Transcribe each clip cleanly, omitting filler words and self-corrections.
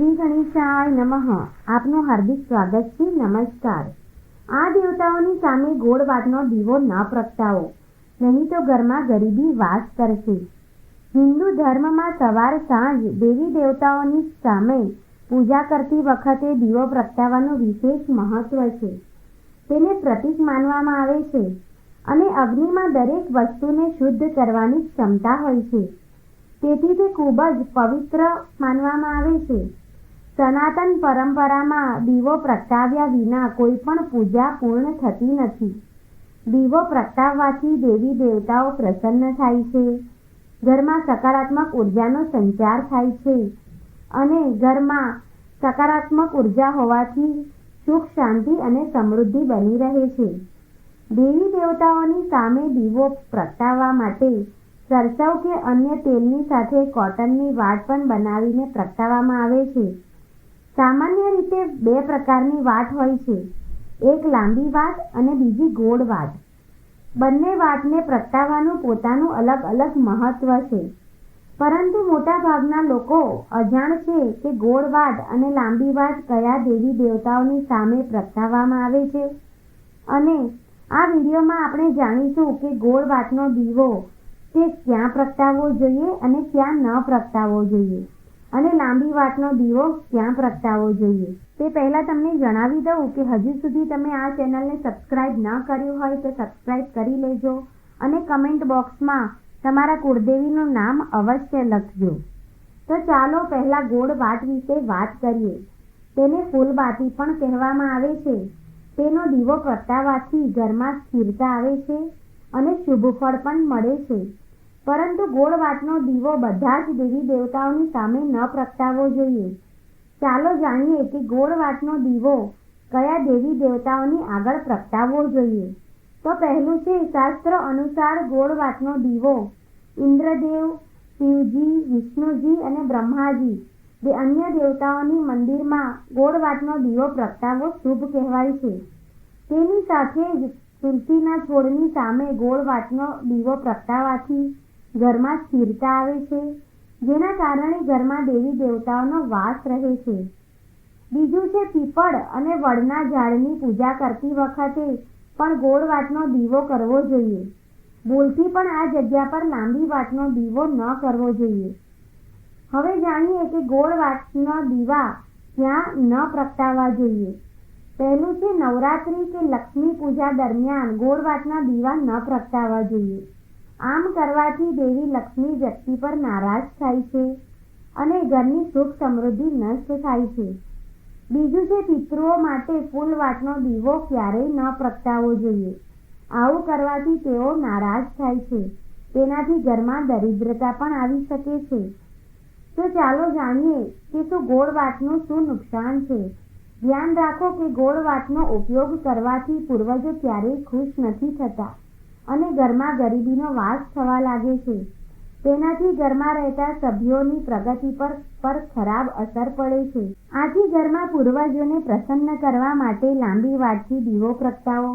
શ્રી ગણેશાય નમઃ. આપનું હાર્દિક સ્વાગત છે. નમસ્કાર. આ દેવતાઓની સામે ગોળ વાતનો દીવો ન પ્રગટાવો, નહીં તો ઘરમાં ગરીબી વાસ કરશે. હિન્દુ ધર્મમાં સવાર સાંજ દેવી દેવતાઓની સામે પૂજા કરતી વખતે દીવો પ્રગટાવવાનું વિશેષ મહત્વ છે. તેને પ્રતીક માનવામાં આવે છે અને અગ્નિમાં દરેક વસ્તુને શુદ્ધ કરવાની ક્ષમતા હોય છે. તેથી તે ખૂબ જ પવિત્ર માનવામાં આવે છે. સનાતન પરંપરામાં દીવો પ્રગટાવ્યા વિના કોઈ પણ પૂજા પૂર્ણ થતી નથી. દીવો પ્રગટાવવાથી દેવી દેવતાઓ પ્રસન્ન થાય છે, ઘરમાં સકારાત્મક ઉર્જાનો સંચાર થાય છે અને ઘરમાં સકારાત્મક ઉર્જા હોવાથી સુખ, શાંતિ અને સમૃદ્ધિ બની રહે છે. દેવી દેવતાઓની સામે દીવો પ્રગટાવવા માટે સરસવ કે અન્ય તેલની સાથે કોટનની વાટ પણ બનાવીને પ્રગટાવવામાં આવે છે. સામાન્ય રીતે બે પ્રકારની વાટ હોય છે, એક લાંબી વાટ અને બીજી ગોળ વાટ. બંને વાટને પ્રગટાવવાનું પોતાનું અલગ અલગ મહત્વ છે, પરંતુ મોટાભાગના લોકો અજાણ છે કે ગોળ વાટ અને લાંબી વાટ કયા દેવી દેવતાઓની સામે પ્રગટાવવામાં આવે છે. અને આ વિડીયોમાં આપણે જાણીશું કે ગોળ વાટનો દીવો તે ક્યાં પ્રગટાવવો જોઈએ અને ક્યાં ન પ્રગટાવવો જોઈએ, અને લાંબી વાટનો દીવો ક્યાં પ્રગટાવવો જોઈએ. તે પહેલાં તમને જણાવી દઉં કે હજુ સુધી તમે આ ચેનલને સબસ્ક્રાઇબ ન કર્યું હોય તો સબસ્ક્રાઇબ કરી લેજો અને કમેન્ટ બોક્સમાં તમારા કુળદેવીનું નામ અવશ્ય લખજો. તો ચાલો પહેલાં ગોળ વાટ વિશે વાત કરીએ. તેને ફૂલબાતી પણ કહેવામાં આવે છે. તેનો દીવો પ્રગટાવવાથી ઘરમાં સ્થિરતા આવે છે અને શુભ ફળ પણ મળે છે. પરંતુ ગોળ વાટનો દીવો બધા જ દેવી દેવતાઓની સામે ન પ્રગટાવવો જોઈએ. ચાલો જાણીએ કે ગોળ વાટનો દીવો કયા દેવી દેવતાઓની આગળ પ્રગટાવવો જોઈએ. તો પહેલું છે, શાસ્ત્ર અનુસાર ગોળ વાટનો દીવો ઇન્દ્રદેવ, શિવજી, વિષ્ણુજી અને બ્રહ્માજી બે અન્ય દેવતાઓની મંદિરમાં ગોળ વાટનો દીવો પ્રગટાવવો શુભ કહેવાય છે. તેની સાથે જ તુલસીના છોડની સામે ગોળ વાટનો દીવો પ્રગટાવવાથી ઘરમાં સ્થિરતા આવે છે, જેના કારણે ઘરમાં દેવી દેવતાઓનો વાસ રહે છે. બીજું છે, પીપળ અને વડના ઝાડની પૂજા કરતી વખતે પણ ગોળ વાટનો દીવો કરવો જોઈએ. ભૂલથી પણ આ જગ્યા પર લાંબી વાટનો દીવો ન કરવો જોઈએ. હવે જાણીએ કે ગોળ વાટના દીવા ક્યાં ન પ્રગટાવવા જોઈએ. પહેલું છે, નવરાત્રિ કે લક્ષ્મી પૂજા દરમિયાન ગોળ વાટના દીવા ન પ્રગટાવવા જોઈએ. આમ કરવાથી દેવી લક્ષ્મી વ્યક્તિ પર નારાજ થાય છે અને ઘરની સુખ સમૃદ્ધિ નષ્ટ થાય છે. બીજું છે, પિતૃઓ માટે ફૂલ વાટનો દીવો ક્યારેય ન પ્રગટાવવો જોઈએ. આવું કરવાથી તેઓ નારાજ થાય છે. તેનાથી ઘરમાં દરિદ્રતા પણ આવી શકે છે. તો ચાલો જાણીએ કે શું ગોળ વાટનું શું નુકસાન છે. ધ્યાન રાખો કે ગોળ વાટનો ઉપયોગ કરવાથી પૂર્વજો ક્યારેય ખુશ નથી થતા અને ઘરમાં ગરીબીનો વાસ થવા લાગે છે. તેનાથી ઘરમાં રહેતા સભ્યોની પ્રગતિ પર ખરાબ અસર પડે છે. આથી ઘરમાં પૂર્વજોને પ્રસન્ન કરવા માટે લાંબી વાટથી દીવો પ્રગટાવો.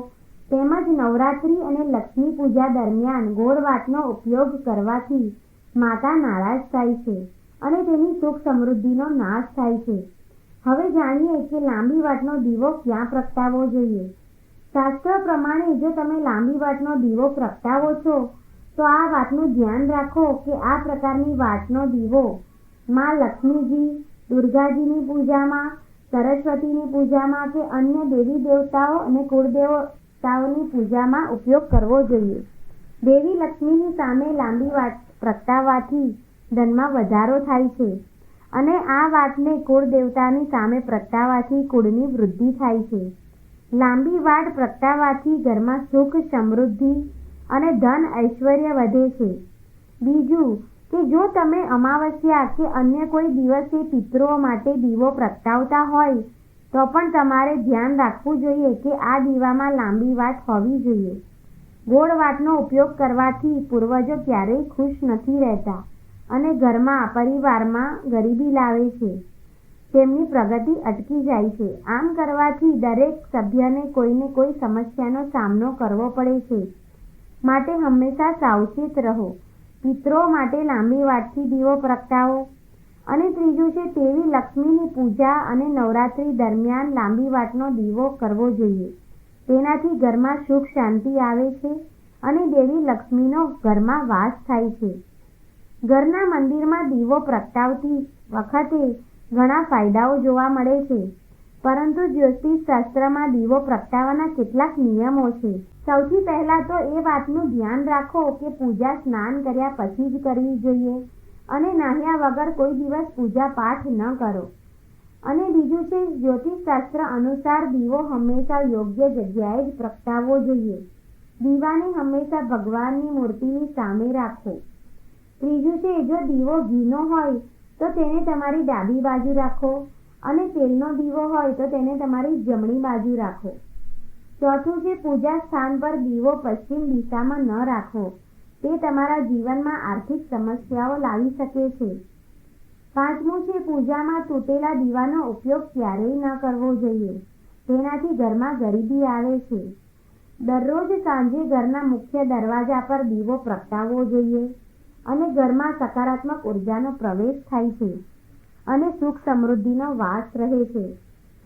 તેમજ નવરાત્રિ અને લક્ષ્મી પૂજા દરમિયાન ગોળ વાટનો ઉપયોગ કરવાથી માતા નારાજ થાય છે અને તેની સુખ સમૃદ્ધિનો નાશ થાય છે. હવે જાણીએ કે લાંબી વાટનો દીવો ક્યાં પ્રગટાવવો જોઈએ. શાસ્ત્ર પ્રમાણે જો તમે લાંબી વાટનો દીવો પ્રગટાવો છો તો આ વાતનું ધ્યાન રાખો કે આ પ્રકારની વાટનો દીવો માં લક્ષ્મીજી, દુર્ગાજીની પૂજામાં, સરસ્વતીની પૂજામાં કે અન્ય દેવી દેવતાઓ અને કુળદેવતાઓની પૂજામાં ઉપયોગ કરવો જોઈએ. દેવી લક્ષ્મીની સામે લાંબી વાટ પ્રગટાવવાથી ધનમાં વધારો થાય છે અને આ વાતને કુળદેવતાની સામે પ્રગટાવવાથી કુળની વૃદ્ધિ થાય છે. લાંબી વાટ પ્રગટાવવાથી ઘરમાં સુખ, સમૃદ્ધિ અને ધન ઐશ્વર્ય વધે છે. બીજું કે જો તમે અમાવસ્યા કે અન્ય કોઈ દિવસે પિતૃઓ માટે દીવો પ્રગટાવતા હોય તો પણ તમારે ધ્યાન રાખવું જોઈએ કે આ દીવામાં લાંબી વાટ હોવી જોઈએ. ગોળ વાટનો ઉપયોગ કરવાથી પૂર્વજો ક્યારેય ખુશ નથી રહેતા અને ઘરમાં પરિવારમાં ગરીબી લાવે છે. તેમની પ્રગતિ અટકી જાય છે. આમ કરવાથી દરેક સભ્યને કોઈને કોઈ સમસ્યાનો સામનો કરવો પડે છે. માટે હંમેશા સાવચેત રહો. પિતૃઓ માટે લાંબી વાટથી દીવો પ્રગટાવો. અને ત્રીજું છે દેવી લક્ષ્મીની પૂજા અને નવરાત્રી દરમિયાન લાંબી વાટનો દીવો કરવો જોઈએ. તેનાથી ઘરમાં સુખ શાંતિ આવે છે અને દેવી લક્ષ્મીનો ઘરમાં વાસ થાય છે. ઘરના મંદિરમાં દીવો પ્રગટાવતી વખતે ઘણા ફાયદાઓ જોવા મળે છે, પરંતુ જ્યોતિષ શાસ્ત્રમાં દીવો પ્રગટાવવાના કેટલાક નિયમો છે. સૌથી પહેલાં તો એ વાતનું ધ્યાન રાખો કે પૂજા સ્નાન કર્યા પછી જ કરવી જોઈએ અને નાહ્યા વગર કોઈ દિવસ પૂજા પાઠ ન કરો. અને બીજું છે જ્યોતિષ શાસ્ત્ર અનુસાર દીવો હંમેશા યોગ્ય જગ્યાએ જ પ્રગટાવવો જોઈએ. દીવાને હંમેશા ભગવાનની મૂર્તિની સામે રાખો. ત્રીજું છે જો દીવો ઘીનો હોય તો તેને તમારી ડાબી બાજુ રાખો અને તેલનો દીવો હોય તો તેને તમારી જમણી બાજુ રાખો. ચોથું છે પૂજા સ્થાન પર દીવો પશ્ચિમ દિશામાં ન રાખવો. તે તમારા જીવનમાં આર્થિક સમસ્યાઓ લાવી શકે છે. પાંચમું છે પૂજામાં તૂટેલા દીવાનો ઉપયોગ ક્યારેય ન કરવો જોઈએ. તેનાથી ઘરમાં ગરીબી આવે છે. દરરોજ સાંજે ઘરના મુખ્ય દરવાજા પર દીવો પ્રગટાવવો જોઈએ અને ઘરમાં સકારાત્મક ઉર્જાનો પ્રવેશ થાય છે અને સુખ સમૃદ્ધિનો વાસ રહે છે.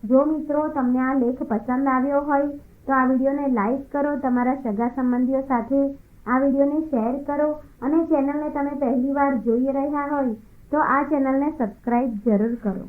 જો મિત્રો તમને આ લેખ પસંદ આવ્યો હોય તો આ વિડીયોને લાઈક કરો, તમારા સગા સંબંધીઓ સાથે આ વિડીયોને શેર કરો અને ચેનલને તમે પહેલીવાર જોઈ રહ્યા હોય તો આ ચેનલને સબસ્ક્રાઇબ જરૂર કરો.